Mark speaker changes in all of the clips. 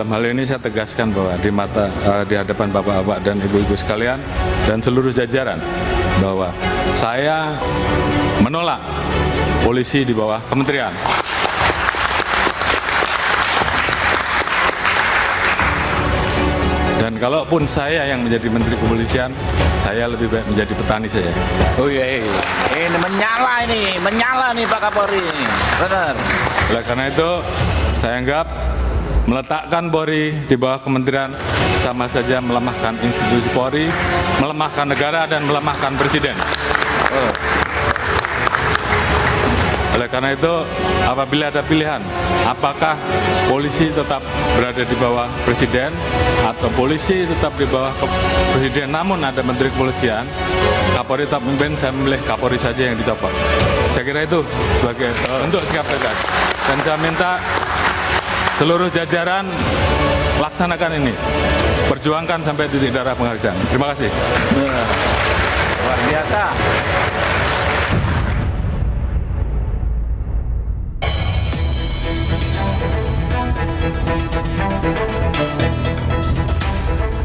Speaker 1: dalam hal ini saya tegaskan bahwa di hadapan bapak-bapak dan ibu-ibu sekalian dan seluruh jajaran bahwa saya menolak polisi di bawah kementerian. Dan kalaupun saya yang menjadi Menteri Kepolisian, saya lebih baik menjadi petani saja.
Speaker 2: Oh iya, ini menyala nih Pak Kapolri, benar.
Speaker 1: Oleh karena itu, saya anggap meletakkan Polri di bawah kementerian sama saja melemahkan institusi Polri, melemahkan negara dan melemahkan presiden. Oleh karena itu, apabila ada pilihan, apakah polisi tetap berada di bawah presiden atau polisi tetap di bawah presiden namun ada menteri kepolisian, Kapolri tetap memimpin, saya memilih Kapolri saja yang dicopot. Saya kira itu sebagai untuk sikap tegas. Dan saya minta seluruh jajaran laksanakan ini, perjuangkan sampai titik darah penghargaan. Terima kasih.
Speaker 2: Luar biasa.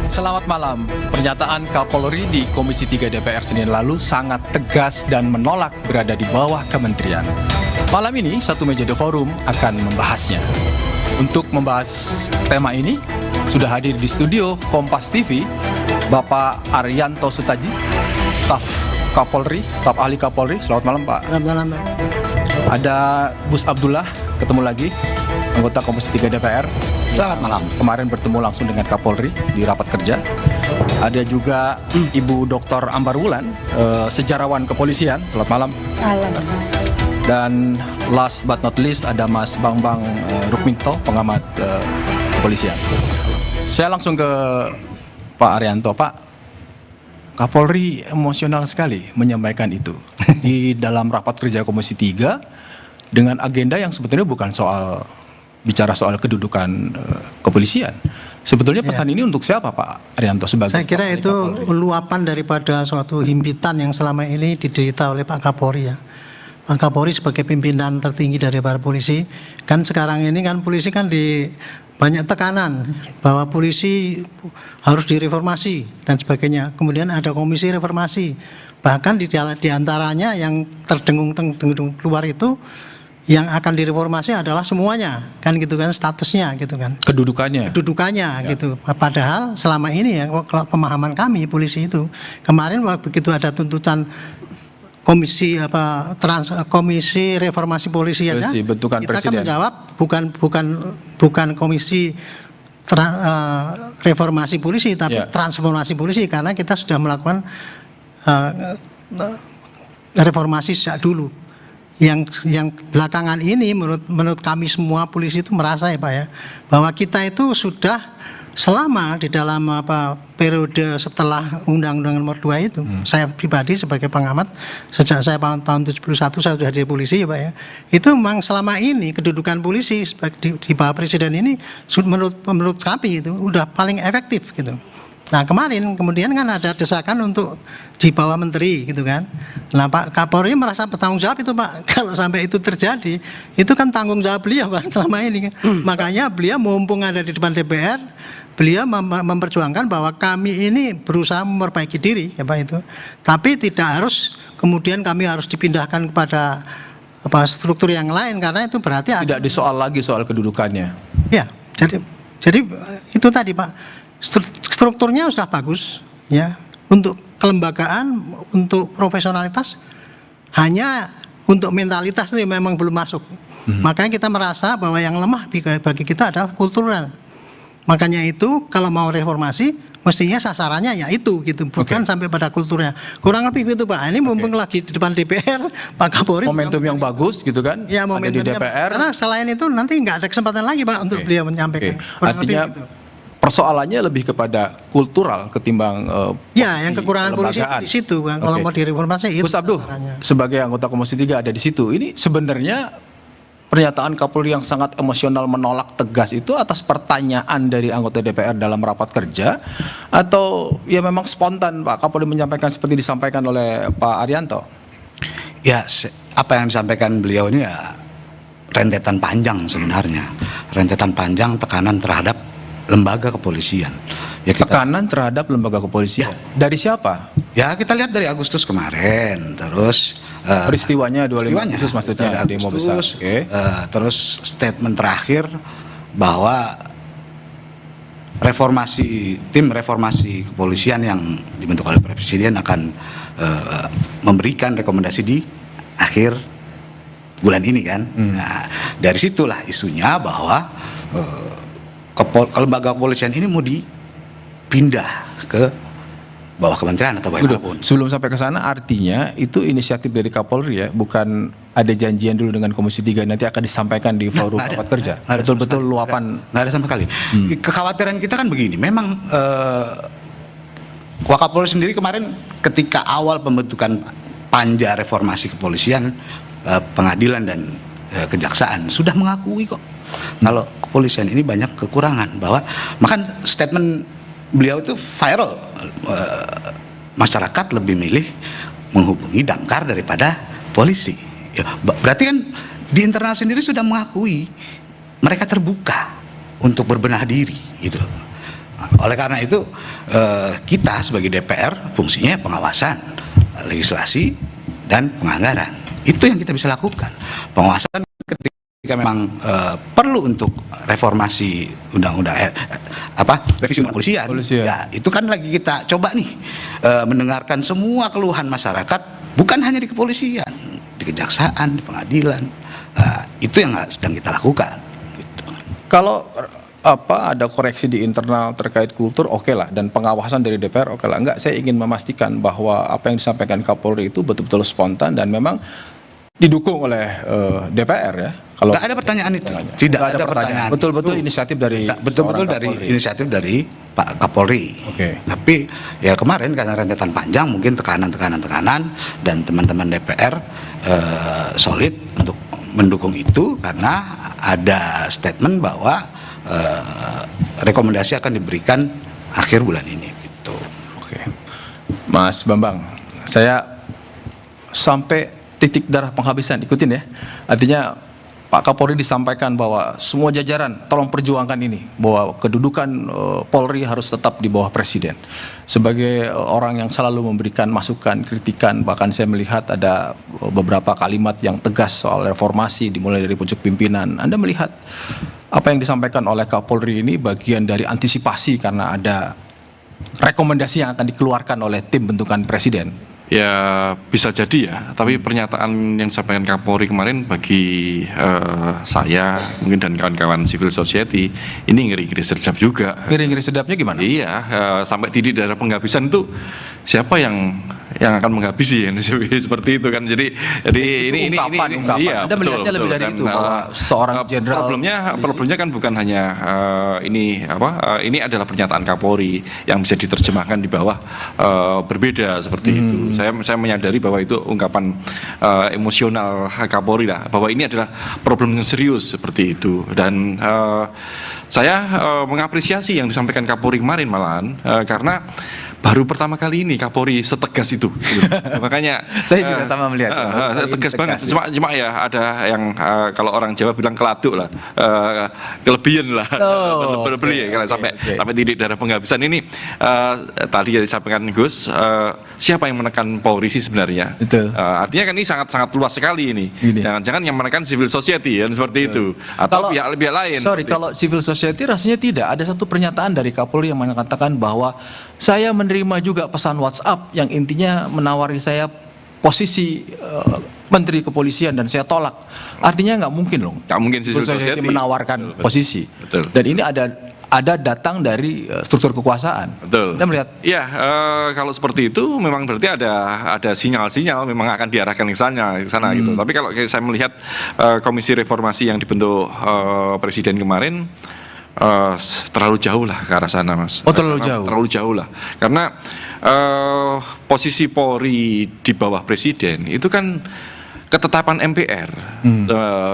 Speaker 3: Selamat malam. Pernyataan Kapolri di Komisi 3 DPR Senin lalu sangat tegas dan menolak berada di bawah kementerian. Malam ini, Satu Meja The Forum akan membahasnya. Untuk membahas tema ini, sudah hadir di studio Kompas TV, Bapak Arianto Sutaji, staf Kapolri, staf ahli Kapolri. Selamat malam, Pak.
Speaker 4: Selamat malam, Pak.
Speaker 3: Ada Bus Abdullah, ketemu lagi, anggota Komisi 3 DPR.
Speaker 4: Selamat malam.
Speaker 3: Kemarin bertemu langsung dengan Kapolri di rapat kerja. Ada juga Ibu Dr. Ambar Wulan, sejarawan kepolisian. Selamat malam.
Speaker 4: Malam, Mas.
Speaker 3: Dan last but not least ada Mas Bambang Rukminto, pengamat kepolisian. Saya langsung ke Pak Arianto. Pak, Kapolri emosional sekali menyampaikan itu di dalam rapat kerja Komisi 3 dengan agenda yang sebetulnya bukan bicara soal kedudukan kepolisian. Sebetulnya pesan ini untuk siapa, Pak Arianto? Sebagai
Speaker 4: saya kira itu luapan daripada suatu himpitan yang selama ini diderita oleh Pak Kapolri, ya. Pak Kapolri sebagai pimpinan tertinggi dari para polisi, kan sekarang ini kan polisi kan di banyak tekanan bahwa polisi harus direformasi dan sebagainya. Kemudian ada komisi reformasi. Bahkan di antaranya yang terdengung keluar itu, yang akan direformasi adalah semuanya, kan gitu kan, statusnya gitu kan.
Speaker 3: Kedudukannya
Speaker 4: ya. Gitu. Padahal selama ini ya, pemahaman kami polisi itu, kemarin begitu ada tuntutan komisi reformasi polisi aja,
Speaker 3: bentukan
Speaker 4: kita
Speaker 3: presiden.
Speaker 4: kan menjawab bukan komisi reformasi polisi, tapi transformasi polisi, karena kita sudah melakukan reformasi sejak dulu. Yang belakangan ini menurut kami semua polisi itu merasa, ya Pak, ya, bahwa kita itu sudah selama di dalam periode setelah Undang-Undang Nomor 2 itu, saya pribadi sebagai pengamat sejak saya tahun 71 saya sudah jadi polisi, ya Pak, ya. Itu memang selama ini kedudukan polisi di bawah presiden ini menurut kami itu udah paling efektif gitu. Nah kemudian kan ada desakan untuk di bawah menteri gitu kan. Nah Pak Kapolri merasa bertanggung jawab itu, Pak. Kalau sampai itu terjadi, itu kan tanggung jawab beliau kan selama ini kan. Makanya beliau mumpung ada di depan DPR, beliau memperjuangkan bahwa kami ini berusaha memperbaiki diri, ya Pak itu. Tapi tidak harus kemudian kami harus dipindahkan kepada struktur yang lain, karena itu berarti
Speaker 3: tidak disoal lagi soal kedudukannya.
Speaker 4: Ya, jadi itu tadi, Pak. Strukturnya sudah bagus, ya, untuk kelembagaan, untuk profesionalitas, hanya untuk mentalitas itu memang belum masuk. Makanya kita merasa bahwa yang lemah bagi kita adalah kultural. Makanya itu kalau mau reformasi mestinya sasarannya ya itu gitu, bukan sampai pada kulturnya. Kurang lebih gitu, Pak. Ini mumpung lagi di depan DPR, Pak Kapolri
Speaker 3: momentum yang bagus gitu kan,
Speaker 4: ya,
Speaker 3: ada di DPR.
Speaker 4: Karena selain itu nanti nggak ada kesempatan lagi, Pak, untuk beliau menyampaikan.
Speaker 3: Artinya gitu. Persoalannya lebih kepada kultural ketimbang
Speaker 4: yang kekurangan polisi di situ kan. Kalau mau direformasi itu.
Speaker 3: Gus Abduh sebagai anggota Komisi 3 ada di situ. Ini sebenarnya pernyataan Kapolri yang sangat emosional menolak tegas itu atas pertanyaan dari anggota DPR dalam rapat kerja, atau ya memang spontan Pak Kapolri menyampaikan seperti disampaikan oleh Pak Arianto?
Speaker 5: Ya, apa yang disampaikan beliau ini ya rentetan panjang sebenarnya. Rentetan panjang tekanan terhadap lembaga kepolisian. Ya kita
Speaker 3: Tekanan terhadap lembaga kepolisian. Dari siapa?
Speaker 5: ya kita lihat dari Agustus kemarin, terus
Speaker 3: Peristiwanya 25
Speaker 5: peristiwanya.
Speaker 3: Agustus maksudnya,
Speaker 5: Dari
Speaker 3: demo besar.
Speaker 5: Agustus,
Speaker 3: Oke.
Speaker 5: terus statement terakhir bahwa tim reformasi kepolisian yang dibentuk oleh Presiden akan memberikan rekomendasi di akhir bulan ini kan. Nah, dari situlah isunya bahwa lembaga kepolisian ini mau dipindah ke bawah kementerian atau bagaimanapun.
Speaker 3: Sebelum sampai ke sana, artinya itu inisiatif dari Kapolri ya, bukan ada janjian dulu dengan Komisi 3 nanti akan disampaikan di forum
Speaker 5: Nggak ada.
Speaker 3: rapat kerja.
Speaker 5: Nggak ada
Speaker 3: Betul-betul
Speaker 5: sama sekali.
Speaker 3: luapan.
Speaker 5: Nggak ada sama sekali. Kekhawatiran kita kan begini, memang Wakapolri sendiri kemarin ketika awal pembentukan panja reformasi kepolisian, pengadilan dan kejaksaan sudah mengakui kok kalau kepolisian ini banyak kekurangan, bahwa makan statement beliau itu viral, masyarakat lebih milih menghubungi damkar daripada polisi. Ya, berarti kan di internal sendiri sudah mengakui mereka terbuka untuk berbenah diri gitu loh. Oleh karena itu kita sebagai DPR fungsinya pengawasan, legislasi dan penganggaran. Itu yang kita bisa lakukan. Pengawasan ketika memang perlu untuk reformasi undang-undang revisi undang polisian. Ya, itu kan lagi kita coba nih mendengarkan semua keluhan masyarakat, bukan hanya di kepolisian, di kejaksaan, di pengadilan. Itu yang sedang kita lakukan.
Speaker 3: Kalau ada koreksi di internal terkait kultur, oke lah, dan pengawasan dari DPR oke lah. Enggak, saya ingin memastikan bahwa apa yang disampaikan Kapolri itu betul-betul spontan dan memang didukung oleh DPR ya. Kalau
Speaker 5: Nggak ada pertanyaan itu. Tidak ada pertanyaan.
Speaker 3: Betul-betul
Speaker 5: itu.
Speaker 3: inisiatif dari
Speaker 5: Betul-betul
Speaker 3: seorang
Speaker 5: dari
Speaker 3: Kapolri.
Speaker 5: inisiatif dari Pak Kapolri.
Speaker 3: Oke.
Speaker 5: Tapi ya kemarin karena rentetan panjang, mungkin tekanan dan teman-teman DPR solid untuk mendukung itu karena ada statement bahwa rekomendasi akan diberikan akhir bulan ini. Gitu.
Speaker 3: Oke. Mas Bambang, saya sampai titik darah penghabisan, ikutin ya. Artinya Pak Kapolri disampaikan bahwa semua jajaran tolong perjuangkan ini, bahwa kedudukan Polri harus tetap di bawah Presiden. Sebagai orang yang selalu memberikan masukan, kritikan, bahkan saya melihat ada beberapa kalimat yang tegas soal reformasi dimulai dari pucuk pimpinan. Anda melihat apa yang disampaikan oleh Kapolri ini bagian dari antisipasi karena ada rekomendasi yang akan dikeluarkan oleh tim bentukan Presiden?
Speaker 6: Ya bisa jadi ya, tapi pernyataan yang disampaikan Kapolri kemarin bagi saya mungkin dan kawan-kawan civil society ini ngeri-ngeri sedap juga.
Speaker 3: Ngeri-ngeri sedapnya gimana?
Speaker 6: Iya, sampai titik darah penghabisan itu siapa yang akan menghabisi ya seperti itu kan. Jadi ini
Speaker 3: ungkapan.
Speaker 6: iya,
Speaker 3: Anda melihatnya lebih dari itu, bahwa seorang jenderal
Speaker 6: problemnya kan bukan hanya ini adalah pernyataan Kapolri yang bisa diterjemahkan di bawah berbeda seperti itu. Saya menyadari bahwa itu ungkapan emosional Kapolri lah, bahwa ini adalah problem yang serius seperti itu, dan saya mengapresiasi yang disampaikan Kapolri kemarin malahan karena baru pertama kali ini Kapolri setegas itu. Makanya
Speaker 3: saya juga sama melihat.
Speaker 6: Tegas banget. Cuma ya ada yang kalau orang Jawa bilang keladuk lah, kelebihan lah, berlebihan kalau sampai titik darah penghabisan ini. Tadi yang disampaikan Gus, siapa yang menekan Polri sih sebenarnya? Artinya kan ini sangat luas sekali ini. Jangan-jangan yang menekan civil society ya seperti itu, atau pihak lain.
Speaker 3: Kalau civil society rasanya tidak. Ada satu pernyataan dari Kapolri yang mengatakan bahwa saya menerima juga pesan WhatsApp yang intinya menawari saya posisi Menteri Kepolisian dan saya tolak. Artinya nggak mungkin loh.
Speaker 6: Nggak mungkin civil society
Speaker 3: menawarkan posisi.
Speaker 6: Betul.
Speaker 3: Dan ini ada datang dari struktur kekuasaan.
Speaker 6: Betul.
Speaker 3: Anda melihat?
Speaker 6: Iya, kalau seperti itu memang berarti ada sinyal-sinyal memang akan diarahkan ke sana gitu. Tapi kalau saya melihat komisi reformasi yang dibentuk Presiden kemarin, terlalu jauh lah ke arah sana, Mas.
Speaker 3: Oh, terlalu jauh.
Speaker 6: Terlalu jauh lah. Karena posisi Polri di bawah Presiden itu kan ketetapan MPR,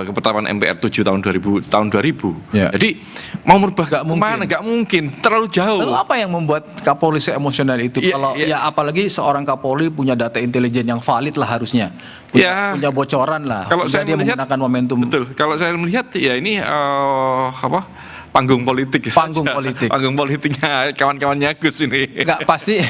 Speaker 6: ketetapan MPR 7 tahun 2000.
Speaker 3: Ya.
Speaker 6: Jadi mau merubah
Speaker 3: Nggak mungkin.
Speaker 6: terlalu jauh.
Speaker 3: Lalu apa yang membuat Kapolri se-emosional itu? Apalagi seorang Kapolri punya data intelijen yang valid lah harusnya. Punya bocoran lah.
Speaker 6: Kalau saya
Speaker 3: dia
Speaker 6: melihat,
Speaker 3: menggunakan momentum.
Speaker 6: Betul. Kalau saya melihat ya ini panggung politik.
Speaker 3: Panggung
Speaker 6: saja.
Speaker 3: politik.
Speaker 6: Panggung politiknya kawan-kawannya Gus ini.
Speaker 3: Enggak pasti,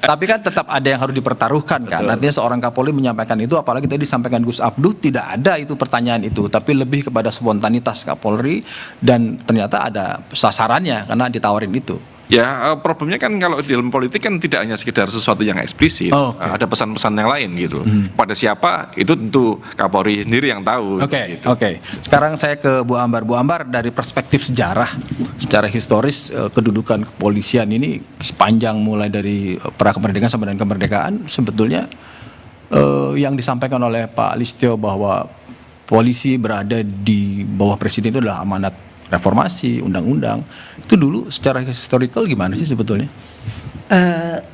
Speaker 3: tapi kan tetap ada yang harus dipertaruhkan kan. Artinya seorang Kapolri menyampaikan itu, apalagi tadi disampaikan Gus Abduh, tidak ada itu pertanyaan itu, tapi lebih kepada spontanitas Kapolri dan ternyata ada sasarannya karena ditawarin itu.
Speaker 6: Ya, problemnya kan kalau di dalam politik kan tidak hanya sekedar sesuatu yang eksplisit,
Speaker 3: Oh, oke.
Speaker 6: ada pesan-pesan yang lain gitu. Pada siapa itu tentu Kapolri sendiri yang tahu.
Speaker 3: Oke,
Speaker 6: gitu.
Speaker 3: oke. Sekarang saya ke Bu Ambar. Bu Ambar, dari perspektif sejarah, secara historis kedudukan kepolisian ini sepanjang mulai dari pra kemerdekaan sampai dengan kemerdekaan sebetulnya yang disampaikan oleh Pak Listio bahwa polisi berada di bawah presiden itu adalah amanat reformasi, undang-undang. Itu dulu secara historical gimana sih sebetulnya?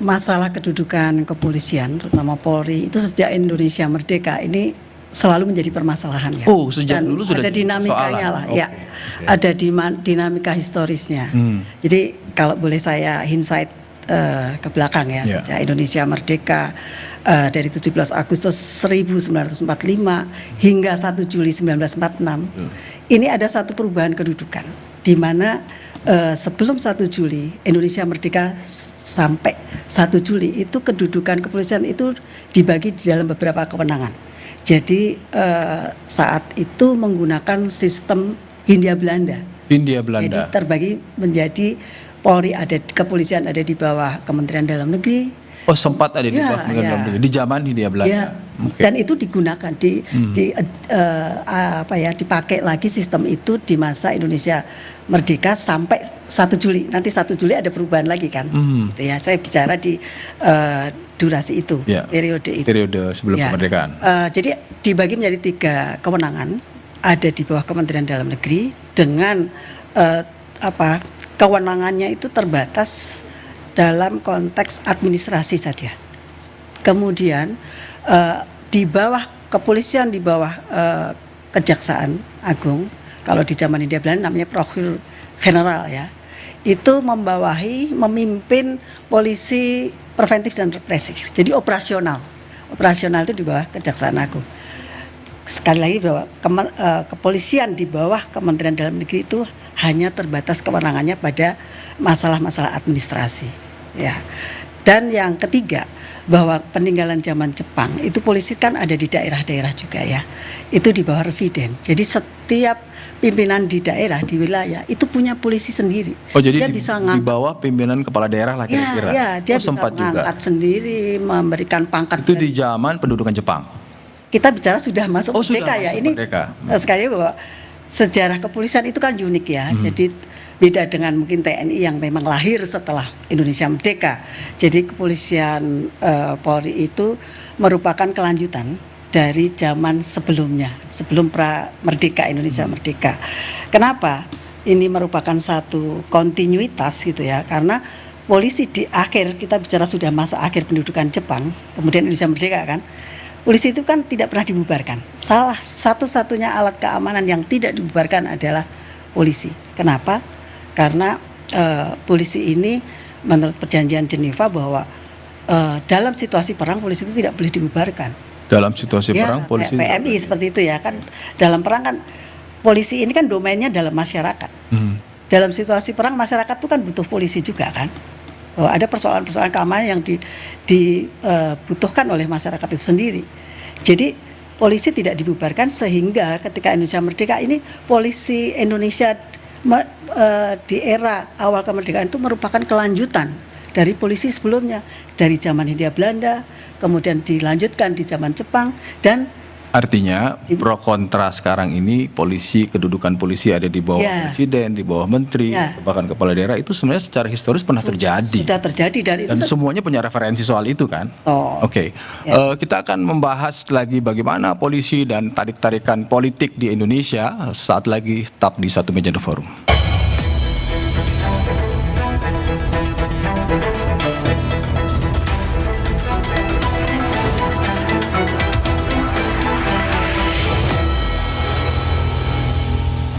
Speaker 7: Masalah kedudukan kepolisian, terutama Polri, itu sejak Indonesia merdeka ini selalu menjadi permasalahan ya.
Speaker 3: Oh, sejak
Speaker 7: Dan
Speaker 3: dulu sudah
Speaker 7: ada
Speaker 3: jadi
Speaker 7: dinamikanya
Speaker 3: persoalan.
Speaker 7: lah,
Speaker 3: Oke.
Speaker 7: ya. Ada dinamika historisnya. Jadi kalau boleh saya insight ke belakang ya,
Speaker 3: Ya.
Speaker 7: sejak Indonesia merdeka dari 17 Agustus 1945 hingga 1 Juli 1946. Ini ada satu perubahan kedudukan di mana sebelum 1 Juli Indonesia merdeka sampai 1 Juli itu kedudukan kepolisian itu dibagi di dalam beberapa kewenangan. Jadi saat itu menggunakan sistem Hindia Belanda.
Speaker 3: Hindia
Speaker 7: Jadi
Speaker 3: Belanda.
Speaker 7: terbagi menjadi Polri kepolisian ada di bawah Kementerian Dalam Negeri.
Speaker 3: Oh, sempat ada di
Speaker 7: Ya,
Speaker 3: bawah Kementerian
Speaker 7: ya.
Speaker 3: Dalam Negeri, di zaman Hindia Belanda.
Speaker 7: Ya,
Speaker 3: Oke.
Speaker 7: dan itu digunakan dipakai lagi sistem itu di masa Indonesia merdeka sampai 1 Juli. Nanti 1 Juli ada perubahan lagi kan. Gitu ya. Saya bicara di durasi itu,
Speaker 3: Ya.
Speaker 7: periode itu.
Speaker 3: Periode sebelum
Speaker 7: Ya.
Speaker 3: kemerdekaan.
Speaker 7: Jadi dibagi menjadi 3 kewenangan, ada di bawah Kementerian Dalam Negeri dengan kewenangannya itu terbatas dalam konteks administrasi saja. Kemudian di bawah kepolisian, di bawah Kejaksaan Agung, kalau di zaman Hindia Belanda namanya Prokurur General ya, itu memimpin polisi preventif dan represif. Jadi operasional itu di bawah Kejaksaan Agung. Sekali lagi bahwa kepolisian di bawah Kementerian Dalam Negeri itu hanya terbatas kewenangannya pada masalah-masalah administrasi. Ya. Dan yang ketiga, bahwa peninggalan zaman Jepang itu polisi kan ada di daerah-daerah juga ya. Itu di bawah residen. Jadi setiap pimpinan di daerah, di wilayah itu punya polisi sendiri.
Speaker 3: Oh, jadi
Speaker 7: dia
Speaker 3: di
Speaker 7: bisa
Speaker 3: di bawah pimpinan kepala daerah lah kira-kira.
Speaker 7: Ya, dia
Speaker 3: Oh,
Speaker 7: bisa
Speaker 3: sempat juga.
Speaker 7: mengangkat sendiri, memberikan pangkat.
Speaker 3: Itu di zaman pendudukan Jepang.
Speaker 7: Kita bicara sudah masuk
Speaker 3: Oh, sudah
Speaker 7: merdeka ya.
Speaker 3: masuk
Speaker 7: Ini
Speaker 3: merdeka.
Speaker 7: sekali bahwa sejarah kepolisian itu kan unik ya. Jadi beda dengan mungkin TNI yang memang lahir setelah Indonesia merdeka. Jadi kepolisian Polri itu merupakan kelanjutan dari zaman sebelumnya, sebelum pra merdeka Indonesia merdeka. Kenapa? Ini merupakan satu kontinuitas gitu ya, karena polisi di akhir, kita bicara sudah masa akhir pendudukan Jepang, kemudian Indonesia merdeka kan. Polisi itu kan tidak pernah dibubarkan. Salah satu-satunya alat keamanan yang tidak dibubarkan adalah polisi. Kenapa? Karena polisi ini menurut perjanjian Geneva bahwa dalam situasi perang polisi itu tidak boleh dibubarkan.
Speaker 3: Dalam situasi
Speaker 7: Ya,
Speaker 3: perang polisi
Speaker 7: PMI seperti itu ya kan. Dalam perang kan polisi ini kan domainnya dalam masyarakat. Dalam situasi perang masyarakat itu kan butuh polisi juga kan. Bahwa ada persoalan-persoalan keamanan yang dibutuhkan oleh masyarakat itu sendiri. Jadi polisi tidak dibubarkan sehingga ketika Indonesia merdeka ini polisi Indonesia di era awal kemerdekaan itu merupakan kelanjutan dari polisi sebelumnya, dari zaman Hindia Belanda, kemudian dilanjutkan di zaman Jepang, dan
Speaker 3: artinya pro kontra sekarang ini kedudukan polisi ada di bawah
Speaker 7: Ya.
Speaker 3: presiden, di bawah menteri,
Speaker 7: Ya.
Speaker 3: bahkan kepala daerah itu sebenarnya secara historis pernah terjadi.
Speaker 7: sudah terjadi dan itu
Speaker 3: Dan semuanya punya referensi soal itu kan?
Speaker 7: Oh.
Speaker 3: Oke.
Speaker 7: Ya.
Speaker 3: Kita akan membahas lagi bagaimana polisi dan tarik-tarikan politik di Indonesia saat lagi tetap di Satu Meja The Forum.